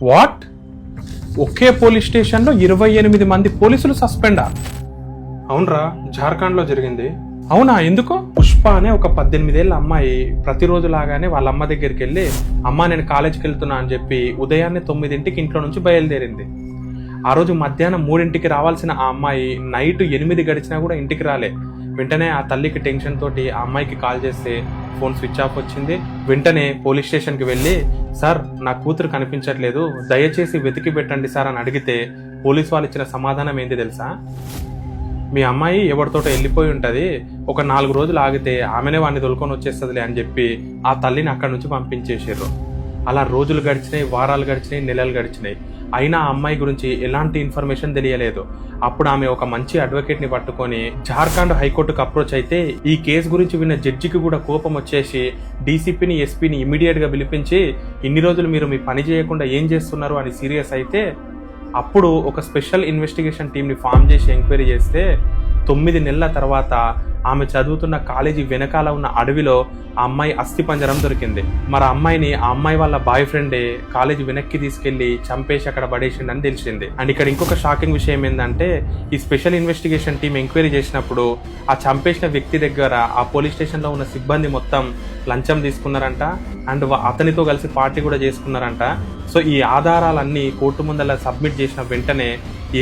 What? Okay police స్టేషన్లో 28 మంది పోలీసులు సస్పెండా? అవునరా, జార్ఖండ్ లో జరిగింది. అవునా, ఎందుకు? పుష్ప అనే ఒక 18 ఏళ్ల అమ్మాయి ప్రతిరోజు లాగానే వాళ్ళ అమ్మ దగ్గరికి వెళ్ళి, అమ్మ నేను కాలేజీకి వెళ్తున్నా అని చెప్పి ఉదయాన్నే 9ంటికి ఇంట్లో నుంచి బయలుదేరింది. ఆ రోజు మధ్యాహ్నం 3ంటికి రావాల్సిన ఆ అమ్మాయి నైట్ 8 గడిచినా కూడా ఇంటికి రాలే. వెంటనే ఆ తల్లికి టెన్షన్ తోటి ఆ అమ్మాయికి కాల్ చేస్తే ఫోన్ స్విచ్ ఆఫ్ వచ్చింది. వెంటనే పోలీస్ స్టేషన్కి వెళ్ళి, సార్ నా కూతురు కనిపించట్లేదు, దయచేసి వెతికి పెట్టండి సార్ అని అడిగితే పోలీసు వాళ్ళు ఇచ్చిన సమాధానం ఏంటి తెలుసా? మీ అమ్మాయి ఎవరితోటో వెళ్ళిపోయి ఉంటుంది, ఒక 4 రోజులు ఆగితే ఆమెనే వాడిని తొలుకొని వచ్చేస్తుందిలే అని చెప్పి ఆ తల్లిని అక్కడి నుంచి పంపించేసారు. అలా రోజులు గడిచినాయి, వారాలు గడిచినాయి, నెలలు గడిచినాయి. అయినా ఆ అమ్మాయి గురించి ఎలాంటి ఇన్ఫర్మేషన్ తెలియలేదు. అప్పుడు ఆమె ఒక మంచి అడ్వకేట్ ని పట్టుకొని జార్ఖండ్ హైకోర్టుకు అప్రోచ్ అయితే, ఈ కేసు గురించి విన్న జడ్జికి కూడా కోపం వచ్చేసి డీసీపీని, ఎస్పీని ఇమీడియట్ గా పిలిపించి, ఇన్ని రోజులు మీరు మీ పని చేయకుండా ఏం చేస్తున్నారు అని సీరియస్ అయితే, అప్పుడు ఒక స్పెషల్ ఇన్వెస్టిగేషన్ టీంని ఫామ్ చేసి ఎంక్వైరీ చేస్తే 9 నెలల తర్వాత ఆమె చదువుతున్న కాలేజీ వెనకాల ఉన్న అడవిలో ఆ అమ్మాయి అస్థిపంజరం దొరికింది. మరి ఆ అమ్మాయిని ఆ అమ్మాయి వాళ్ళ బాయ్ ఫ్రెండే కాలేజీ వెనక్కి తీసుకెళ్లి చంపేసి అక్కడ పడేసిండని తెలిసింది. అండ్ ఇక్కడ ఇంకొక షాకింగ్ విషయం ఏంటంటే, ఈ స్పెషల్ ఇన్వెస్టిగేషన్ టీం ఎంక్వైరీ చేసినప్పుడు ఆ చంపేసిన వ్యక్తి దగ్గర ఆ పోలీస్ స్టేషన్ లో ఉన్న సిబ్బంది మొత్తం లంచం తీసుకున్నారంట, అండ్ అతనితో కలిసి పార్టీ కూడా చేసుకున్నారంట. సో ఈ ఆధారాలన్నీ కోర్టు ముందర సబ్మిట్ చేసిన వెంటనే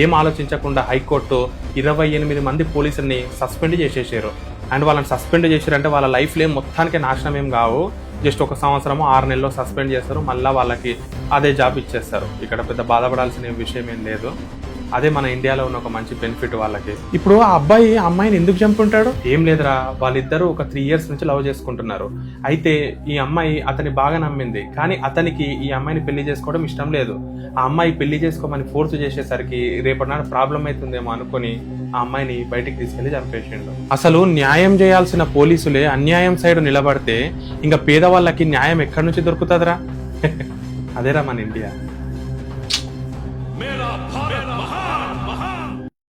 ఏం ఆలోచించకుండా హైకోర్టు 28 మంది పోలీసుల్ని సస్పెండ్ చేసేసారు. అండ్ వాళ్ళని సస్పెండ్ చేశారంటే వాళ్ళ లైఫ్లో ఏం మొత్తానికి నాశనం ఏం కావు, జస్ట్ 1 సంవత్సరము 6 నెలల్లో సస్పెండ్ చేస్తారు, మళ్ళీ వాళ్ళకి అదే జాబ్ ఇచ్చేస్తారు. ఇక్కడ పెద్ద బాధపడాల్సిన విషయం ఏం లేదు. అదే మన ఇండియాలో ఉన్న ఒక మంచి బెనిఫిట్ వాళ్ళకి. ఇప్పుడు ఆ అబ్బాయి ఆ అమ్మాయిని ఎందుకు చంపుంటాడు? ఏం లేదురా, వాళ్ళిద్దరూ ఒక 3 years నుంచి లవ్ చేసుకుంటున్నారు. అయితే ఈ అమ్మాయి అతని బాగా నమ్మింది, కానీ అతనికి ఈ అమ్మాయిని పెళ్లి చేసుకోవడం ఇష్టం లేదు. ఆ అమ్మాయి పెళ్లి చేసుకోమని ఫోర్స్ చేసేసరికి రేపటి నాడు ప్రాబ్లం అవుతుందేమో అనుకుని ఆ అమ్మాయిని బయటికి తీసుకెళ్లి చంపేసిండు. అసలు న్యాయం చేయాల్సిన పోలీసులే అన్యాయం సైడ్ నిలబడితే ఇంకా పేదవాళ్ళకి న్యాయం ఎక్కడి నుంచి దొరుకుతుందిరా? అదేరా మన ఇండియా.